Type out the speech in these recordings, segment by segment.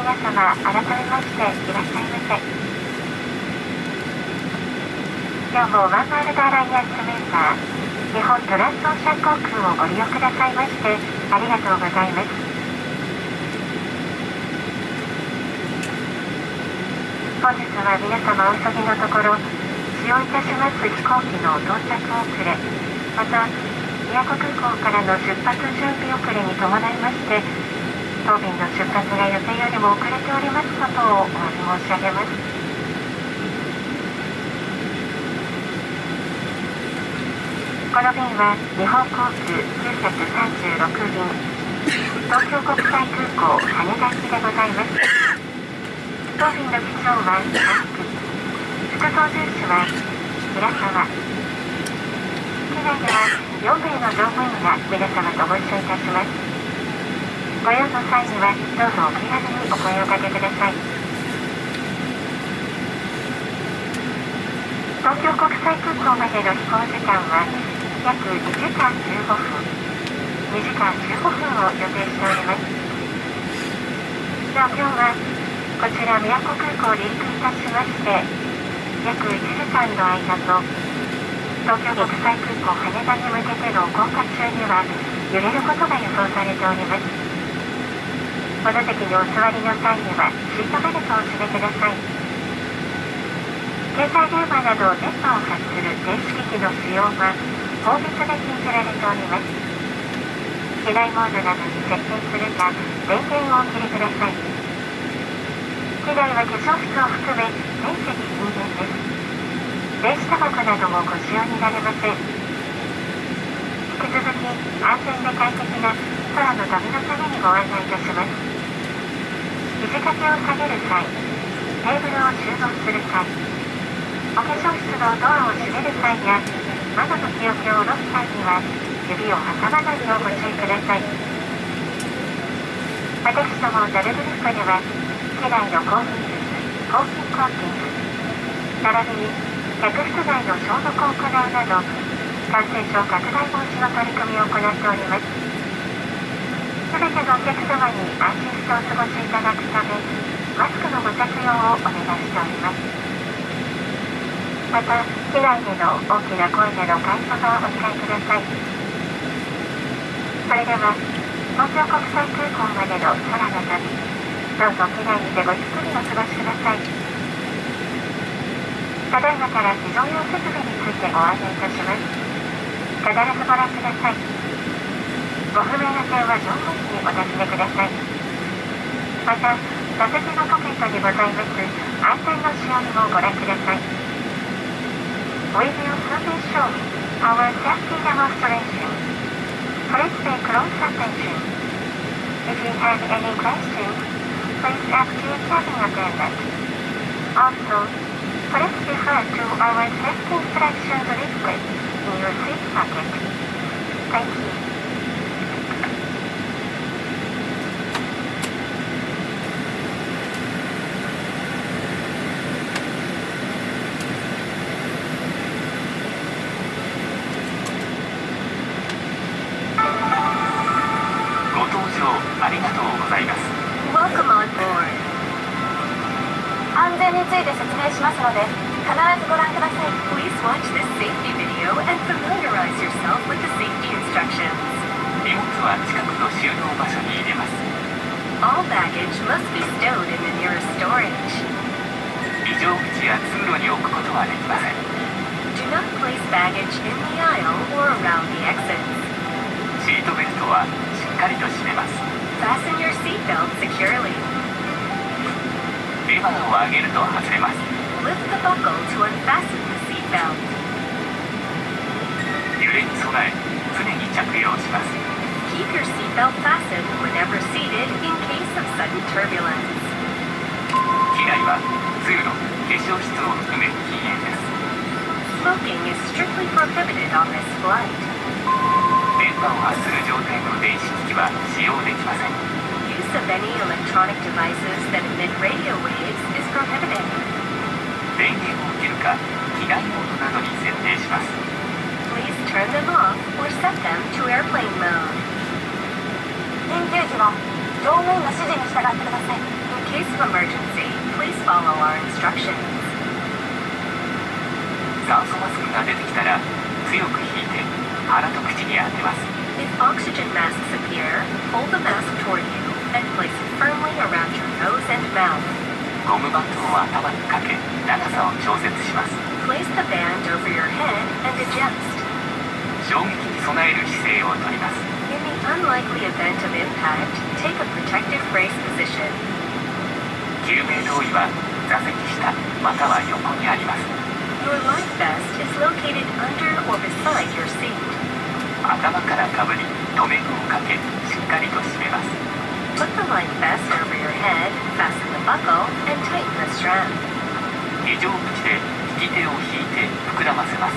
皆様、改めましていらっしゃいませ。今日もワンワールドアライアンスメンバー、日本トランスオーシャン航空をご利用くださいましてありがとうございます。本日は皆様お急ぎのところ、使用いたします飛行機の到着遅れ、また宮古空港からの出発準備遅れに伴いまして、当便の出発が予定よりも遅れておりますことをお詫び申し上げます。この便は日本航空936便、東京国際空港羽田行きでございます。当便の機長は3機、副操縦士は平沢。機内では4名の乗務員が皆様とご一緒いたします。ご用の際にはどうぞお気軽にお声をかけください。東京国際空港までの飛行時間は約2時間15分、2時間15分を予定しております。なお今日はこちら宮古空港離陸いたしまして、約1時間の間と東京国際空港羽田に向けての降下中には揺れることが予想されております。この席にお座りの際にはシートベルトをお締めください。携帯電話など電波を発する電子機器の使用は法律で禁じられております。機内モードなどに設定するか電源をお切りください。機内は化粧室を含め全席禁煙です。電子タバコなどもご使用になれません。引き続き安全で快適な空の旅のためにご案内いたします。肘掛けを下げる際、テーブルを収納する際、お化粧室のドアを閉める際や窓の木桶を下ろす際には指を挟まないようご注意ください。私どもJALグループでは機内のコーヒー室、コーヒーコーティング、並びに客室内の消毒を行うなど感染症拡大防止の取り組みを行っております。すべてのお客様に安心してお過ごしいただくため、マスクのご着用をお願いしております。また、機内での大きな声での会話はお控えください。それでは、東京国際空港までの空の旅、どうぞ機内にてごゆっくりお過ごしください。ただいまから非常用設備についてご案内いたします。必ずご覧ください。ご不明な点は乗務員にお尋ねください。また、座席のポケットにございます安全の仕様にもご覧ください。We will soon show our safety demonstration. Please pay close attention. If you have any questions, please ask your cabin attendant. Also, please refer to our safety instructions leaflet in your seat pocket. Thank you.ありがとうございます。Welcome on board. 安全について説明しますので、必ずご覧ください。Please watch this safety video and familiarize yourself with the safety instructions. 荷物は近くの収納場所に入れます。All baggage must be stowed in the nearest storage. 非常口や通路に置くことはできません。Do not place baggage in the aisle or around the exits. シートベルトはしっかりと締めます。Fasten your seatbelt securely. レバーを上げると外れます。Lift the buckle to unfasten the seatbelt. 揺れに備え、常に着用します。Keep your seatbelt fastened whenever seated in case of sudden turbulence. 機内は通路、化粧室を含め禁煙です。Smoking is strictly prohibited on this flight. 電波を発する状態の電子機器は使用できません。Use of any electronic devices that emit radio waves is prohibited. 電源を切るか、機内モードなどに設定します。Please turn them off or set them to airplane mode. 緊急時は乗務員の指示に従ってください。In instructions. 酸素マスクが出てきたら強く引いて鼻と口に当てます。 If oxygen masks appear, hold the mask toward you and place it firmly around your nose and mouth. ゴムバンドを頭にかけ長さを調節します。 Place the band over your head and adjust. 衝撃に備える姿勢をとります。 In the unlikely event of impact, take a protective brace position. 救命胴衣は座席下または横にあります。 Your life vest is located under or beside your seat. 頭からかぶり留め具をかけしっかりと締めます。 Put the life vest over your head, fasten the buckle, and tighten the strap. 非常口で引き手を引いて膨らませます。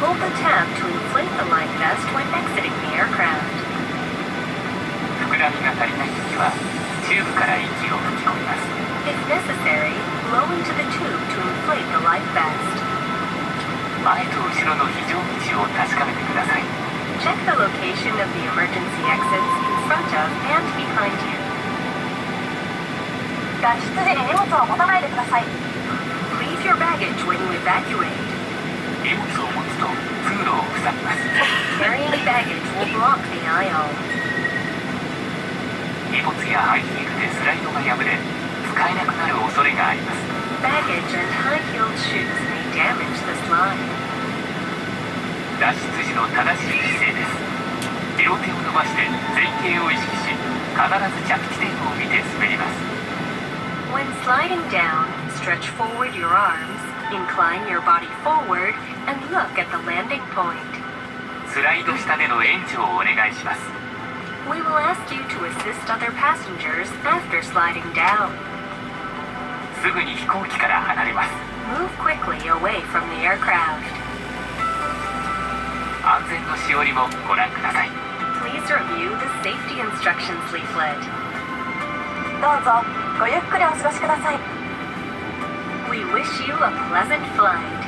Hold the tab to inflate the life vest when exiting the aircraft. 膨らみが足りないときはチューブから息を吹き込みます。 If necessary, blow into the tube to inflate the life vest. 前と後ろの非常口を確かめてください。 Check the location of the emergency exits in front of and behind you. 脱出時に荷物を持たないでください。 Leave your baggage when you evacuate. 荷物を持つと通路を塞ぎます。 Carrying baggage will block the aisle. 荷物やハイヒールでスライドが破れ使えなくなる恐れがあります。 Baggage and high-heeled shoes may damage the slide. 脱出時の正しい姿勢です。両手を伸ばして前傾を意識し、必ず着地点を見て滑ります。 When sliding down, stretch forward your arms, incline your body forward, and look at the landing point. スライド下での援助をお願いします。 We will ask you to assist other passengers after sliding down. すぐに飛行機から離れます。 Move quickly away from the aircraft. 安全のしおりもご覧ください。 Please review the safety instructions leaflet. どうぞごゆっくりお過ごしください。 We wish you a pleasant flight.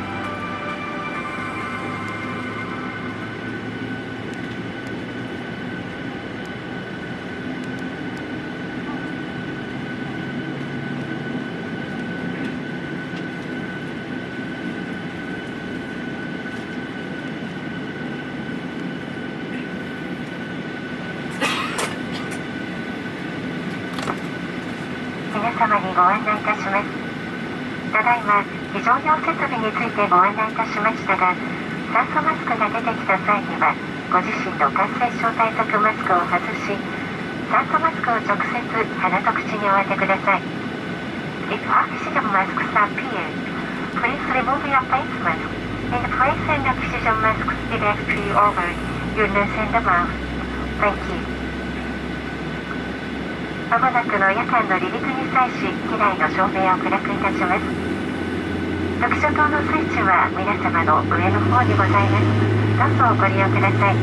皆様にご案内いたします。ただいま非常用設備についてご案内いたしましたが、酸素マスクが出てきた際にはご自身の感染症対策マスクを外し、酸素マスクを直接鼻と口にお当てください。 If oxygen masks appear, please remove your face mask and place an oxygen mask directly over your nose and mouth. Thank you. まもなくの夜間の離陸に際し、機内の照明を暗くいたします。特殊灯のスイッチは皆様の上の方にございます。どうぞご利用ください。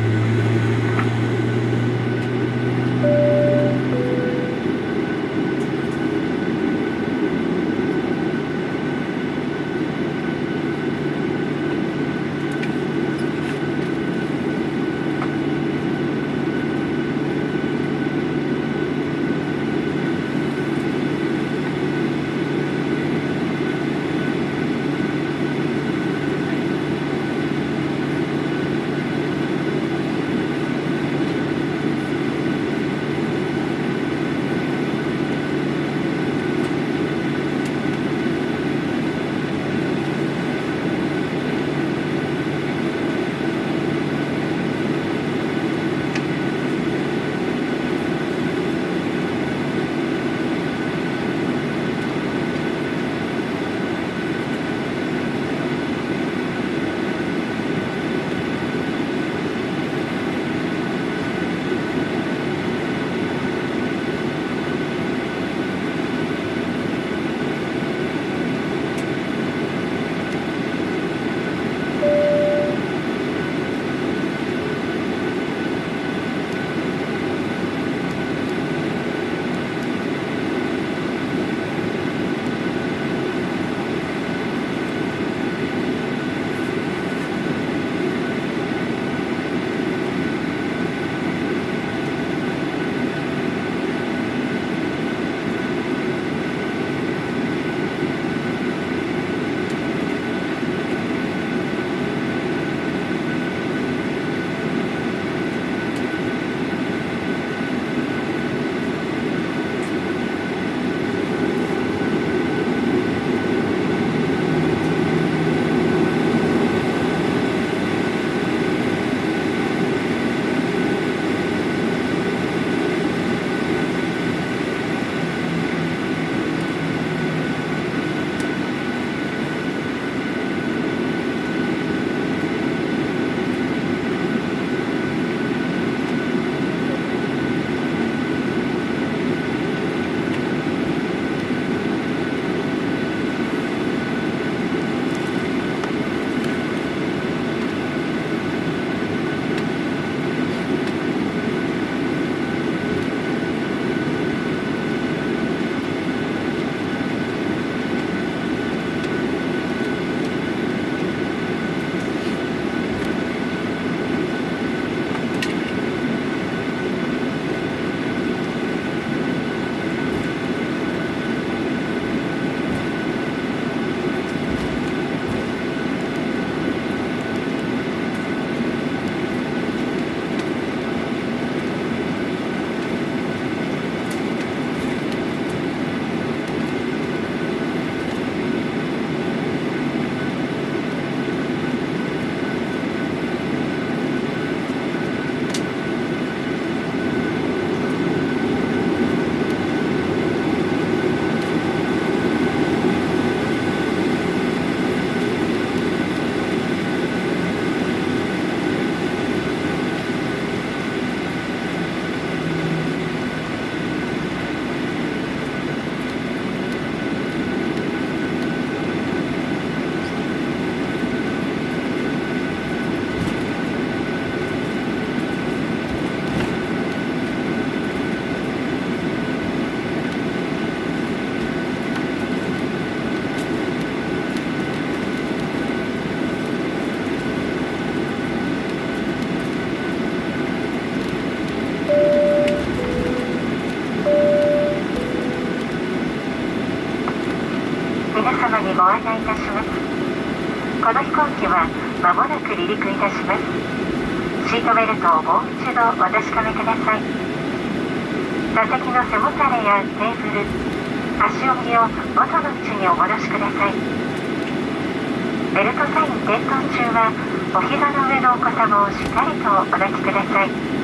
皆様にご案内いたします。この飛行機は間もなく離陸いたします。シートベルトをもう一度お確かめください。座席の背もたれやテーブル、足置きを元の位置にお戻しください。ベルトサイン点灯中はお膝の上のお子様をしっかりとお抱きください。